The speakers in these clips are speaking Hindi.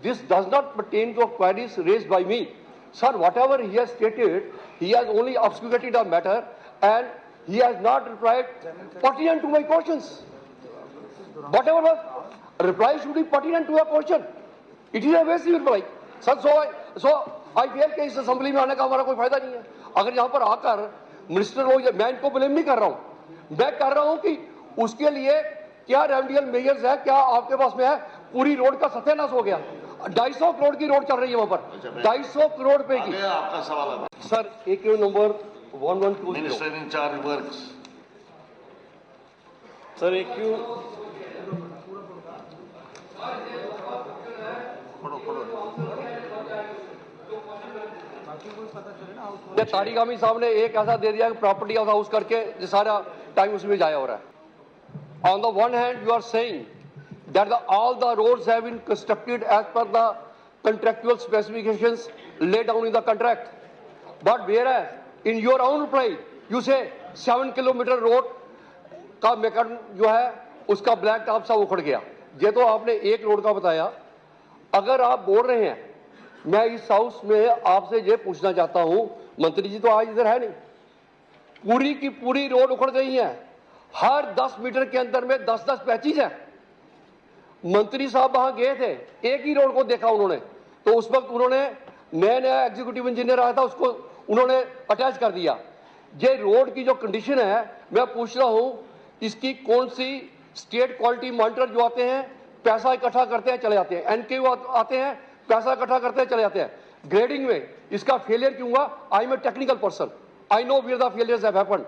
this does not pertain to queries raised by me. Sir, whatever he has stated, he has only obfuscated the matter and he has not replied pertinent to my questions. Whatever was reply should be pertinent to a question. It is a evasive reply. Sir, so I feel कि इस असेंबली में आने का हमारा कोई फायदा नहीं है. अगर यहाँ पर आकर मिनिस्टर लोग, मैं इनको ब्लेम नहीं कर रहा हूँ, मैं कर रहा हूँ कि उसके लिए क्या रेमेडियल मेजर्स है, क्या आपके पास में है. पूरी रोड का सत्यानाश हो गया. 250 करोड़ की रोड चल रही है वहां पर, 250 करोड़ रुपए की. आपका सवाल है sir, AQ number 1120. Minister in charge works. Sir, AQ Tarigami साहब ने एक ऐसा दे दिया कि प्रॉपर्टी ऑफ हाउस करके जो सारा टाइम उसमें जाया हो रहा है. On the one hand you are saying that all the roads have been constructed as per the contractual specifications laid down in the contract. But whereas in your own reply you say 7 kilometer road का मेकैनिज्म जो है उसका ब्लैक टॉप सा उखड़ गया. ये तो आपने एक रोड का बताया. अगर आप बोल रहे हैं, मैं इस हाउस में आपसे ये पूछना चाहता हूं, मंत्री जी तो आज इधर है नहीं, पूरी की पूरी रोड उखड़ गई है. हर 10 मीटर के अंदर में 10-10 पैचेज है. मंत्री साहब वहां गए थे, एक ही रोड को देखा उन्होंने, तो उस वक्त उन्होंने नया एग्जीक्यूटिव इंजीनियर आया था, उसको उन्होंने अटैच कर दिया. ये रोड की जो कंडीशन है, मैं पूछ रहा हूं इसकी कौन सी स्टेट क्वालिटी मॉनिटर जो आते हैं, पैसा इकट्ठा करते हैं चले जाते हैं, एनक्यू आते हैं, पैसा इकट्ठा करते हैं चले जाते हैं. ग्रेडिंग में इसका फेलियर क्यों हुआ? I am a technical person, I know where the failures have happened.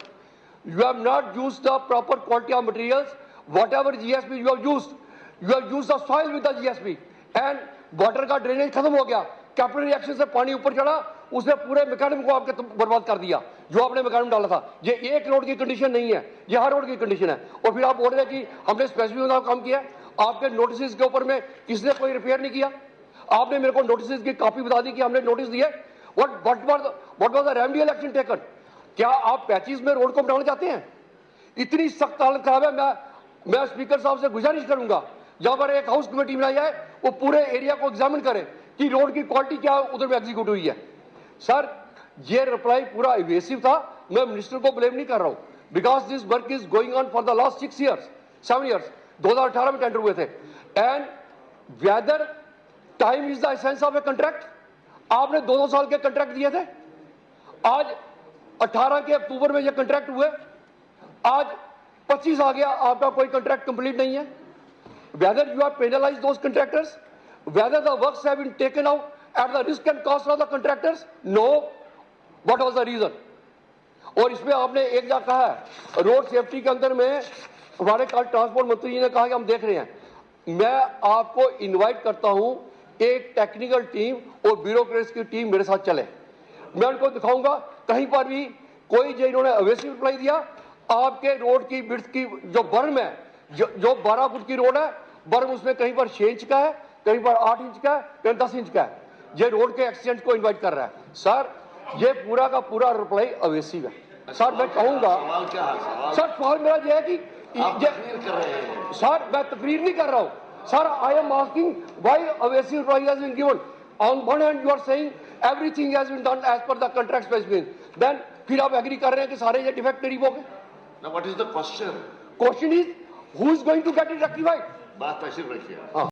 You have not used the proper quality of materials. Whatever GSP you have used, you have used the soil with the GSP and water का ड्रेनेज खत्म हो गया. कैपिलरी रिएक्शन से पानी ऊपर चढ़ा, उसने पूरे मैकेनिज्म को आपके बर्बाद कर दिया जो आपने मैकेनिज्म डाला था. ये एक रोड की कंडीशन नहीं है, ये हर रोड की कंडीशन है. और फिर आप बोल रहे हैं कि हमने स्पेसिफिक काम किया. आपके नोटिस के ऊपर में किसने कोई रिपेयर नहीं किया? आपने मेरे को नोटिस की कॉपी बता दी कि हमने नोटिस दिए. What was the remedial action taken? क्या आप पैचेज में रोड को बनाना चाहते हैं? इतनी सख्त हालत खराब है. मैं स्पीकर साहब से गुजारिश करूंगा, जहां पर एक हाउस कमेटी बनाई जाए, वो पूरे एरिया को एग्जामिन करे कि रोड की क्वालिटी क्या उधर में एग्जीक्यूट हुई है. सर, ये रिप्लाई पूरा इवेसिव था. मैं मिनिस्टर को ब्लेम नहीं कर रहा हूं, because this work is going on for the last 7 years. 2018 में टेंडर हुए थे. And whether time is the essence of a contract. आपने 2-2 साल के कॉन्ट्रैक्ट दिए थे. आज 18 के अक्टूबर में ये कॉन्ट्रैक्ट हुए, आज 25 आ गया, आपका कोई कॉन्ट्रैक्ट कंप्लीट नहीं है. Whether you have penalized those contractors, whether the works have been taken out at the risk and cost of the contractors, no. What was the reason? और इसमें आपने एक जगह कहा है रोड सेफ्टी के अंदर में, हमारे कल ट्रांसपोर्ट मंत्री जी ने कहा कि हम देख रहे हैं. मैं आपको इनवाइट करता हूं, एक टेक्निकल टीम और ब्यूरोक्रेट्स की टीम मेरे साथ चले. मैं उनको दिखाऊंगा कहीं पर भी कोई जो इन्होंने अवेसिव रिप्लाई दिया. आपके रोड की विड्थ की जो बर्म है, जो 12 फुट की रोड है, बर्म उसमें कहीं पर 6 इंच का है, कहीं पर 8 इंच का है, कहीं 10 इंच का है. ये रोड के एक्सीडेंट को इनवाइट कर रहा है. सर, ये पूरा का पूरा रिप्लाई अवेसिव है. सर, मैं कहूंगा, सर सवाल मेरा यह है कि सर, मैं तकरीर नहीं कर रहा हूं. Sir, I am asking why evasive reply has been given. On one hand you are saying everything has been done as per the contract specification, then फिर आप एग्री कर रहे हैं कि सारे ये डिफेक्ट नहीं हो गए. Now what is the question? Question is, who is going to get it rectified? बात तशरीफ रखिए.